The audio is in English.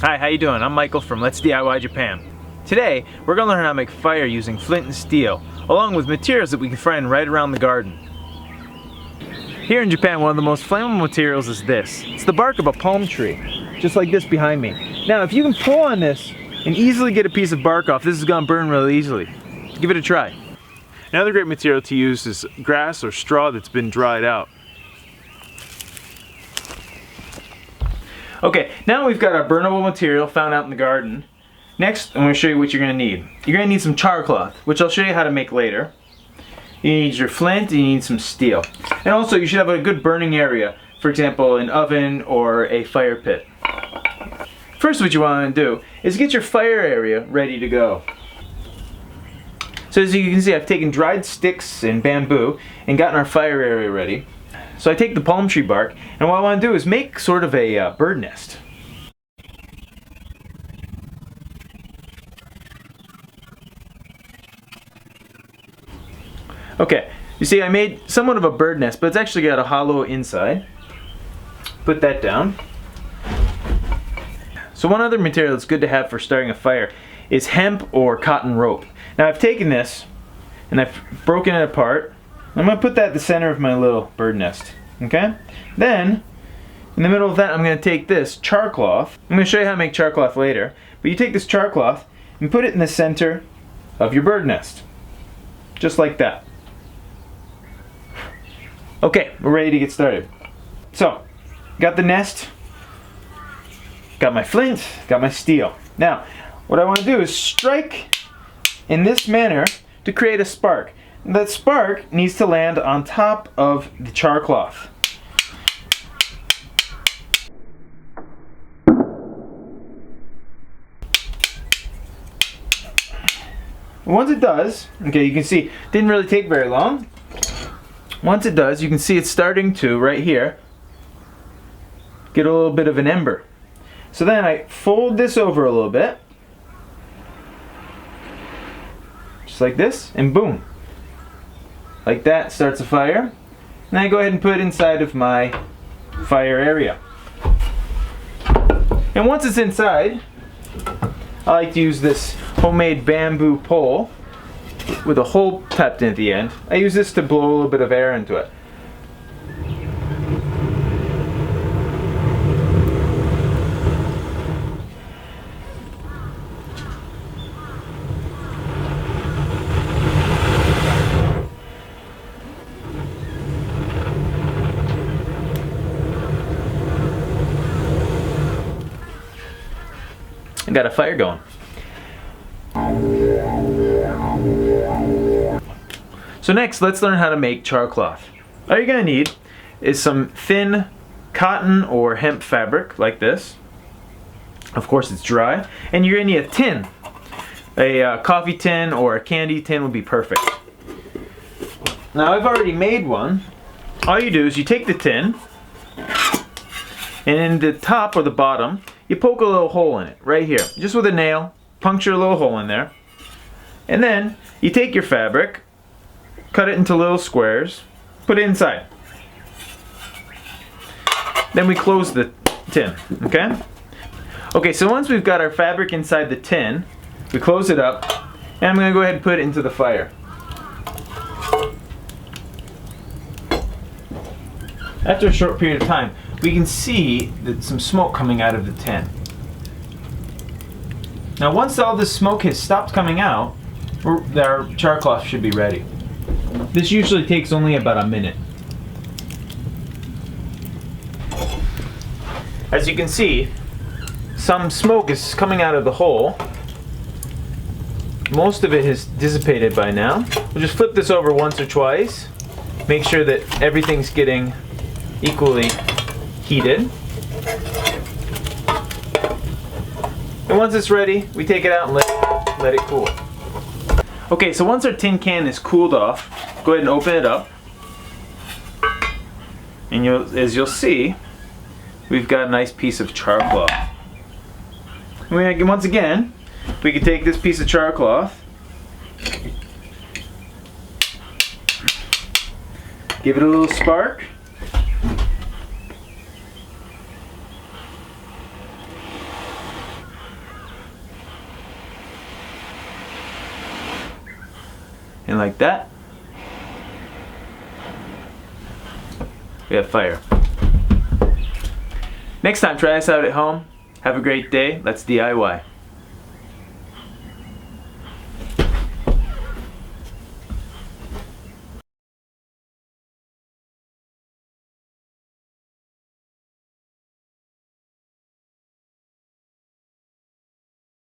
Hi, how you doing? I'm Michael from Let's DIY Japan. Today, we're going to learn how to make fire using flint and steel, along with materials that we can find right around the garden. Here in Japan, one of the most flammable materials is this. It's the bark of a palm tree, just like this behind me. Now, if you can pull on this and easily get a piece of bark off, this is going to burn really easily. Give it a try. Another great material to use is grass or straw that's been dried out. Okay, now we've got our burnable material found out in the garden. Next, I'm going to show you what you're going to need. You're going to need some char cloth, which I'll show you how to make later. You need your flint, and you need some steel. And also, you should have a good burning area. For example, an oven or a fire pit. First, what you want to do is get your fire area ready to go. So as you can see, I've taken dried sticks and bamboo and gotten our fire area ready. So I take the palm tree bark, and what I want to do is make sort of a bird nest. Okay, you see I made somewhat of a bird nest, but it's actually got a hollow inside. Put that down. So one other material that's good to have for starting a fire is hemp or cotton rope. Now I've taken this and I've broken it apart. I'm going to put that at the center of my little bird nest. Okay? Then, in the middle of that, I'm going to take this char cloth. I'm going to show you how to make char cloth later. But you take this char cloth and put it in the center of your bird nest. Just like that. Okay, we're ready to get started. So, got the nest, got my flint, got my steel. Now, what I want to do is strike in this manner to create a spark. That spark needs to land on top of the char cloth. Once it does, okay, you can see it didn't really take very long. Once it does, you can see it's starting to, right here, get a little bit of an ember. So then I fold this over a little bit, just like this, and boom. Like that, starts a fire. And I go ahead and put it inside of my fire area. And once it's inside, I like to use this homemade bamboo pole with a hole tapped in at the end. I use this to blow a little bit of air into it. I got a fire going. So next, let's learn how to make char cloth. All you're going to need is some thin cotton or hemp fabric, like this. Of course, it's dry. And you're going to need a tin. A coffee tin or a candy tin would be perfect. Now, I've already made one. All you do is you take the tin, and in the top or the bottom, you poke a little hole in it, right here. Just with a nail, puncture a little hole in there. And then, you take your fabric, cut it into little squares, put it inside. Then we close the tin, okay? Okay, so once we've got our fabric inside the tin, we close it up, and I'm going to go ahead and put it into the fire. After a short period of time, we can see that some smoke coming out of the tin. Now once all this smoke has stopped coming out, our char cloth should be ready. This usually takes only about a minute. As you can see, some smoke is coming out of the hole. Most of it has dissipated by now. We'll just flip this over once or twice. Make sure that everything's getting equally heated. And once it's ready, we take it out and let it cool. Okay, so once our tin can is cooled off, go ahead and open it up. And as you'll see, we've got a nice piece of char cloth. And once again, we can take this piece of char cloth, give it a little spark, like that. We have fire. Next time, try this out at home. Have a great day. Let's DIY.